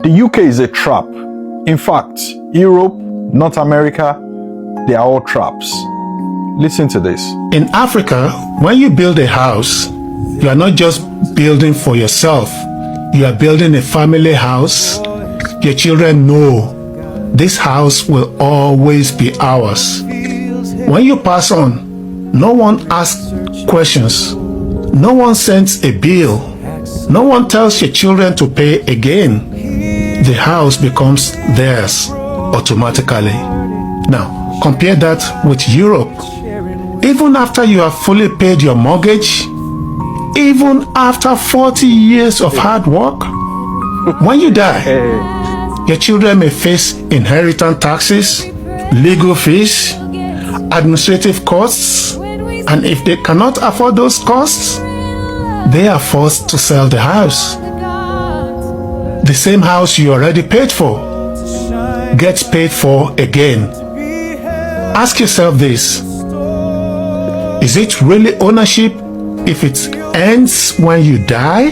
The UK is a trap. In fact, Europe, North America, they are all traps. Listen to this. In Africa, when you build a house, you are not just building for yourself. You are building a family house. Your children know this house will always be ours. When you pass on, no one asks questions. No one sends a bill. No one tells your children to pay again. The house becomes theirs automatically. Now, compare that with Europe. Even after you have fully paid your mortgage, even after 40 years of hard work, when you die, your children may face inheritance taxes, legal fees, administrative costs, and if they cannot afford those costs, they are forced to sell the house. The same house you already paid for gets paid for again. Ask yourself this: is it really ownership if it ends when you die?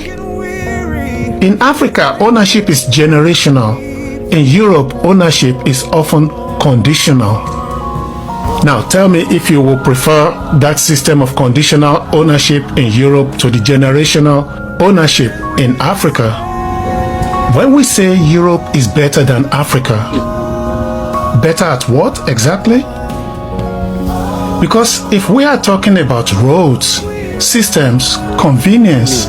In Africa, ownership is generational. In Europe, ownership is often conditional. Now, tell me if you will prefer that system of conditional ownership in Europe to the generational ownership in Africa. When we say Europe is better than Africa, better at what exactly? Because if we are talking about roads, systems, convenience,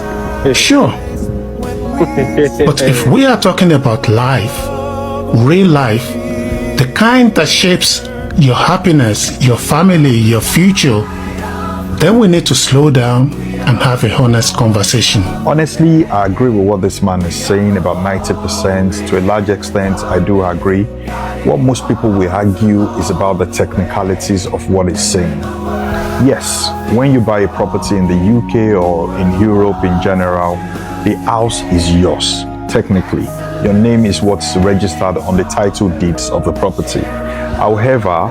sure. But if we are talking about life, real life, the kind that shapes your happiness, your family, your future, then we need to slow down and have a honest conversation. Honestly, I agree with what this man is saying, about 90%. To a large extent, I do agree. What most people will argue is about the technicalities of what he's saying. Yes, when you buy a property in the UK or in Europe in general, the house is yours, technically. Your name is what's registered on the title deeds of the property. However,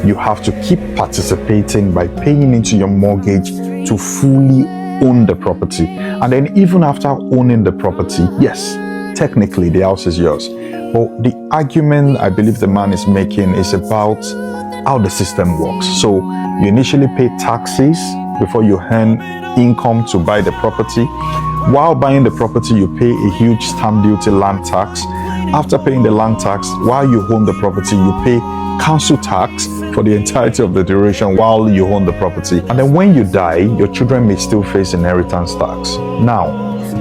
you have to keep participating by paying into your mortgage to fully own the property. And then even after owning the property, yes, technically the house is yours. But the argument I believe the man is making is about how the system works. So you initially pay taxes before you earn income to buy the property. While buying the property, you pay a huge stamp duty land tax. After paying the land tax, while you own the property, you pay council tax for the entirety of the duration while you own the property. And then when you die, your children may still face inheritance tax. Now,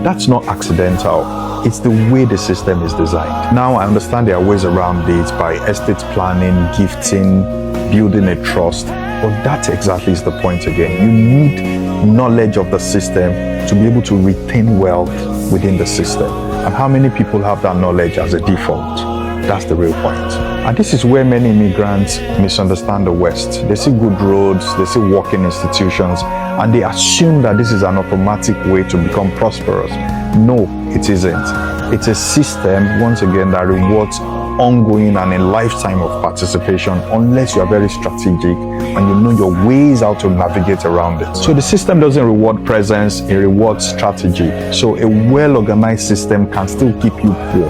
that's not accidental. It's the way the system is designed. Now, I understand there are ways around it by estate planning, gifting, building a trust, but that exactly is the point again. You need knowledge of the system to be able to retain wealth within the system. And how many people have that knowledge as a default? That's the real point. And this is where many immigrants misunderstand the West. They see good roads, they see working institutions, and they assume that this is an automatic way to become prosperous. No, it isn't. It's a system, once again, that rewards ongoing and a lifetime of participation unless you are very strategic and you know your ways how to navigate around it. So the system doesn't reward presence, it rewards strategy. So a well-organized system can still keep you poor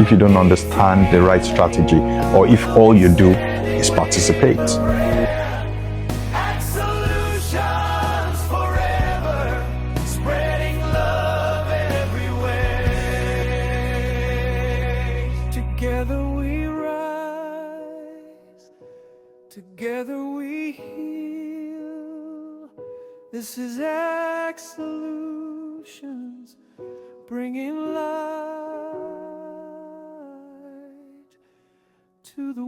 if you don't understand the right strategy, or if all you do is participate. Together we rise, together we heal. This is X Solutions, bringing light to the